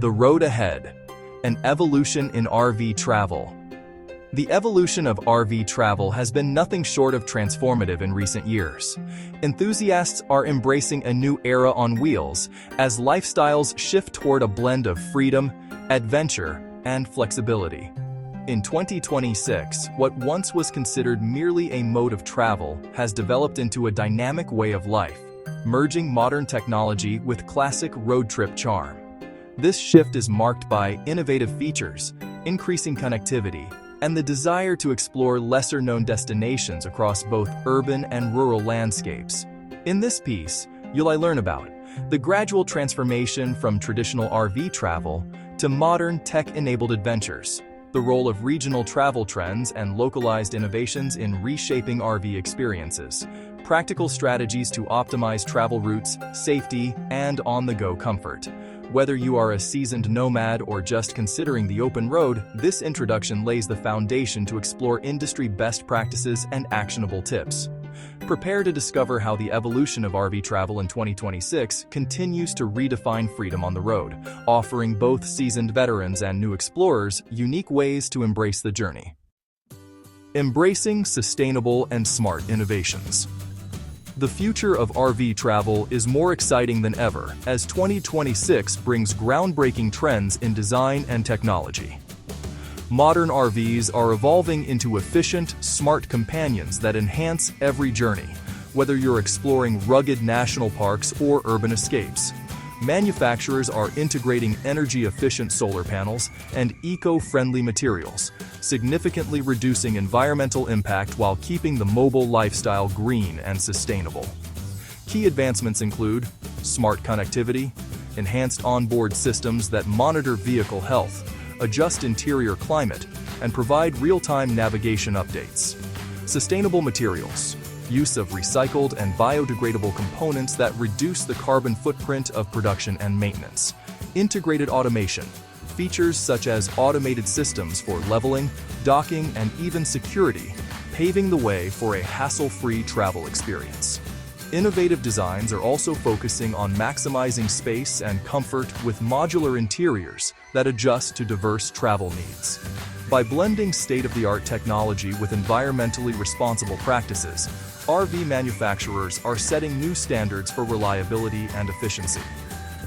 The road ahead. An evolution in RV travel. The evolution of RV travel has been nothing short of transformative in recent years. Enthusiasts are embracing a new era on wheels as lifestyles shift toward a blend of freedom, adventure, and flexibility. In 2026, what once was considered merely a mode of travel has developed into a dynamic way of life, merging modern technology with classic road trip charm. This shift is marked by innovative features, increasing connectivity, and the desire to explore lesser-known destinations across both urban and rural landscapes. In this piece, you'll learn about the gradual transformation from traditional RV travel to modern tech-enabled adventures, the role of regional travel trends and localized innovations in reshaping RV experiences, practical strategies to optimize travel routes, safety, and on-the-go comfort. Whether you are a seasoned nomad or just considering the open road, this introduction lays the foundation to explore industry best practices and actionable tips. Prepare to discover how the evolution of RV travel in 2026 continues to redefine freedom on the road, offering both seasoned veterans and new explorers unique ways to embrace the journey. Embracing sustainable and smart innovations. The future of RV travel is more exciting than ever as 2026 brings groundbreaking trends in design and technology. Modern RVs are evolving into efficient, smart companions that enhance every journey, whether you're exploring rugged national parks or urban escapes. Manufacturers are integrating energy-efficient solar panels and eco-friendly materials, significantly reducing environmental impact while keeping the mobile lifestyle green and sustainable. Key advancements include smart connectivity, enhanced onboard systems that monitor vehicle health, adjust interior climate, and provide real-time navigation updates. Sustainable materials, use of recycled and biodegradable components that reduce the carbon footprint of production and maintenance. Integrated automation, features such as automated systems for leveling, docking, and even security, paving the way for a hassle-free travel experience. Innovative designs are also focusing on maximizing space and comfort with modular interiors that adjust to diverse travel needs. By blending state-of-the-art technology with environmentally responsible practices, RV manufacturers are setting new standards for reliability and efficiency.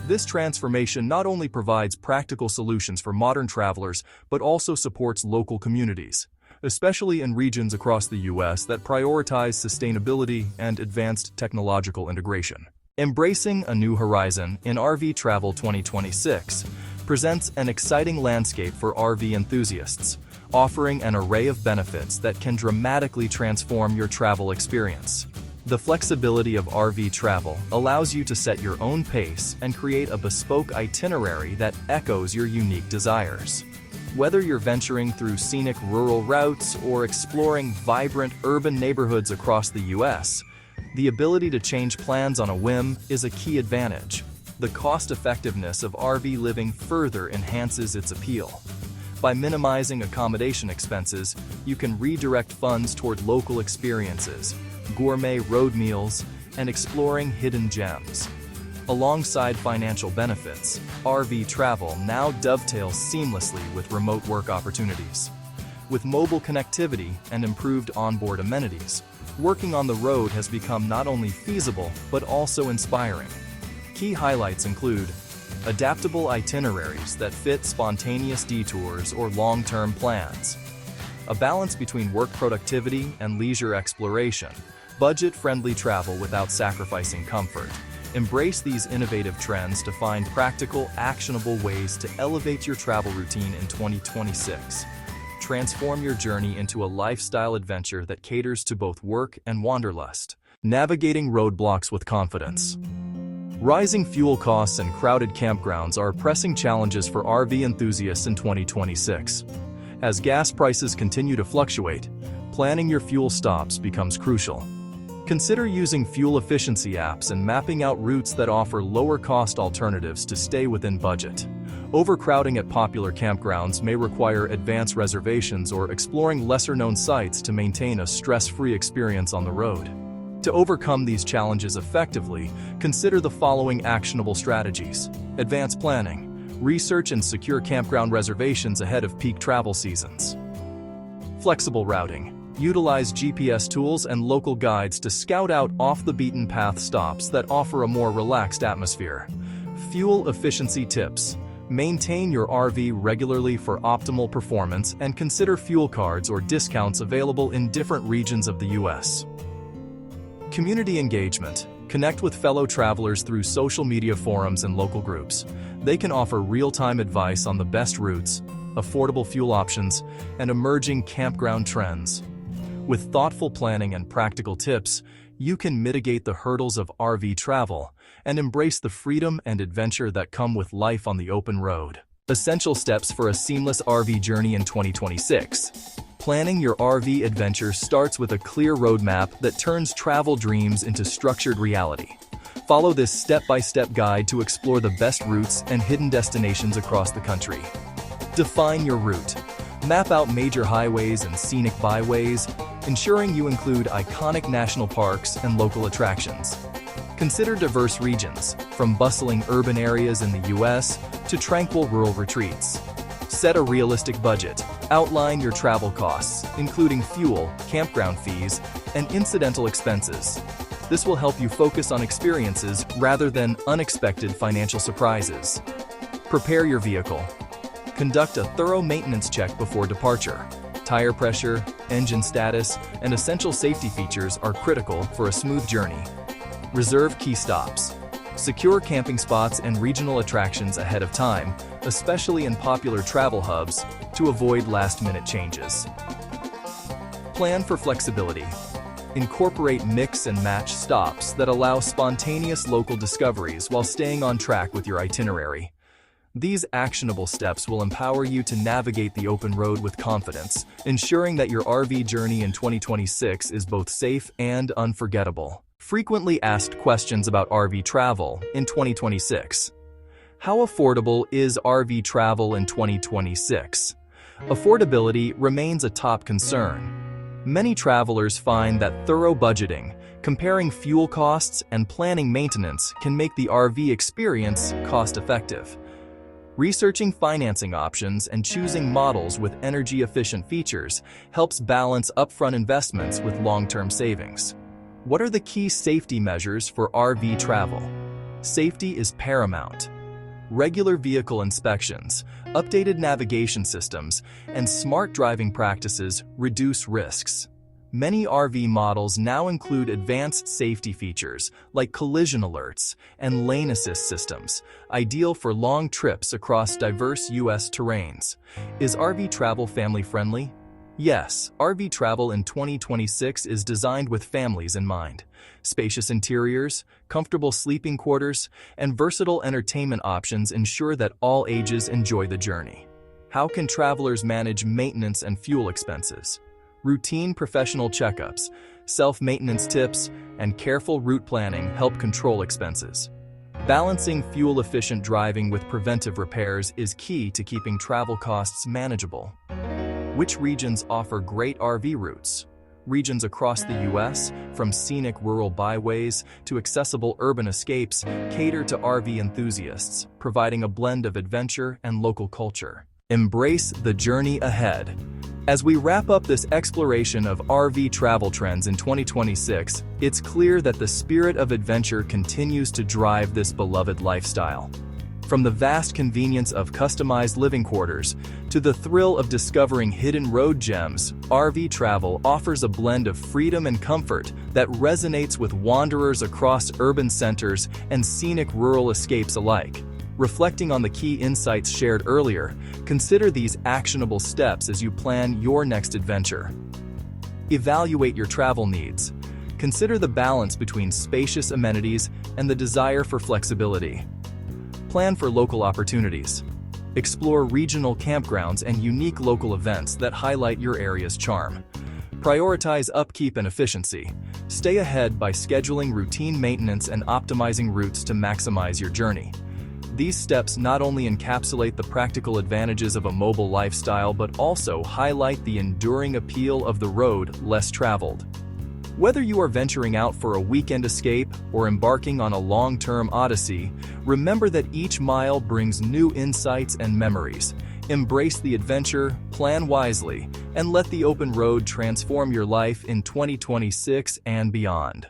This transformation not only provides practical solutions for modern travelers, but also supports local communities, especially in regions across the U.S. that prioritize sustainability and advanced technological integration. Embracing a new horizon in RV travel 2026 presents an exciting landscape for RV enthusiasts, offering an array of benefits that can dramatically transform your travel experience. The flexibility of RV travel allows you to set your own pace and create a bespoke itinerary that echoes your unique desires. Whether you're venturing through scenic rural routes or exploring vibrant urban neighborhoods across the U.S., the ability to change plans on a whim is a key advantage. The cost-effectiveness of RV living further enhances its appeal. By minimizing accommodation expenses, you can redirect funds toward local experiences, gourmet road meals, and exploring hidden gems. Alongside financial benefits, RV travel now dovetails seamlessly with remote work opportunities. With mobile connectivity and improved onboard amenities, working on the road has become not only feasible but also inspiring. Key highlights include adaptable itineraries that fit spontaneous detours or long-term plans, a balance between work productivity and leisure exploration, budget-friendly travel without sacrificing comfort. Embrace these innovative trends to find practical, actionable ways to elevate your travel routine in 2026. Transform your journey into a lifestyle adventure that caters to both work and wanderlust. Navigating roadblocks with confidence. Rising fuel costs and crowded campgrounds are pressing challenges for RV enthusiasts in 2026. As gas prices continue to fluctuate, planning your fuel stops becomes crucial. Consider using fuel efficiency apps and mapping out routes that offer lower-cost alternatives to stay within budget. Overcrowding at popular campgrounds may require advance reservations or exploring lesser-known sites to maintain a stress-free experience on the road. To overcome these challenges effectively, consider the following actionable strategies. Advanced planning. Research and secure campground reservations ahead of peak travel seasons. Flexible routing. Utilize GPS tools and local guides to scout out off-the-beaten-path stops that offer a more relaxed atmosphere. Fuel efficiency tips. Maintain your RV regularly for optimal performance and consider fuel cards or discounts available in different regions of the U.S. Community engagement. Connect with fellow travelers through social media forums and local groups. They can offer real-time advice on the best routes, affordable fuel options, and emerging campground trends. With thoughtful planning and practical tips, you can mitigate the hurdles of RV travel and embrace the freedom and adventure that come with life on the open road. Essential steps for a seamless RV journey in 2026. Planning your RV adventure starts with a clear roadmap that turns travel dreams into structured reality. Follow this step-by-step guide to explore the best routes and hidden destinations across the country. Define your route. Map out major highways and scenic byways, ensuring you include iconic national parks and local attractions. Consider diverse regions, from bustling urban areas in the U.S. to tranquil rural retreats. Set a realistic budget. Outline your travel costs, including fuel, campground fees, and incidental expenses. This will help you focus on experiences rather than unexpected financial surprises. Prepare your vehicle. Conduct a thorough maintenance check before departure. Tire pressure, engine status, and essential safety features are critical for a smooth journey. Reserve key stops. Secure camping spots and regional attractions ahead of time, especially in popular travel hubs, to avoid last-minute changes. Plan for flexibility. Incorporate mix-and-match stops that allow spontaneous local discoveries while staying on track with your itinerary. These actionable steps will empower you to navigate the open road with confidence, ensuring that your RV journey in 2026 is both safe and unforgettable. Frequently asked questions about RV travel in 2026. How affordable is RV travel in 2026? Affordability remains a top concern. Many travelers find that thorough budgeting, comparing fuel costs, and planning maintenance can make the RV experience cost-effective. Researching financing options and choosing models with energy-efficient features helps balance upfront investments with long-term savings. What are the key safety measures for RV travel? Safety is paramount. Regular vehicle inspections, updated navigation systems, and smart driving practices reduce risks. Many RV models now include advanced safety features like collision alerts and lane assist systems, ideal for long trips across diverse U.S. terrains. Is RV travel family-friendly? Yes, RV travel in 2026 is designed with families in mind. Spacious interiors, comfortable sleeping quarters, and versatile entertainment options ensure that all ages enjoy the journey. How can travelers manage maintenance and fuel expenses? Routine professional checkups, self-maintenance tips, and careful route planning help control expenses. Balancing fuel-efficient driving with preventive repairs is key to keeping travel costs manageable. Which regions offer great RV routes? Regions across the U.S., from scenic rural byways to accessible urban escapes, cater to RV enthusiasts, providing a blend of adventure and local culture. Embrace the journey ahead. As we wrap up this exploration of RV travel trends in 2026, it's clear that the spirit of adventure continues to drive this beloved lifestyle. From the vast convenience of customized living quarters to the thrill of discovering hidden road gems, RV travel offers a blend of freedom and comfort that resonates with wanderers across urban centers and scenic rural escapes alike. Reflecting on the key insights shared earlier, consider these actionable steps as you plan your next adventure. Evaluate your travel needs. Consider the balance between spacious amenities and the desire for flexibility. Plan for local opportunities. Explore regional campgrounds and unique local events that highlight your area's charm. Prioritize upkeep and efficiency. Stay ahead by scheduling routine maintenance and optimizing routes to maximize your journey. These steps not only encapsulate the practical advantages of a mobile lifestyle but also highlight the enduring appeal of the road less traveled. Whether you are venturing out for a weekend escape or embarking on a long-term odyssey, remember that each mile brings new insights and memories. Embrace the adventure, plan wisely, and let the open road transform your life in 2026 and beyond.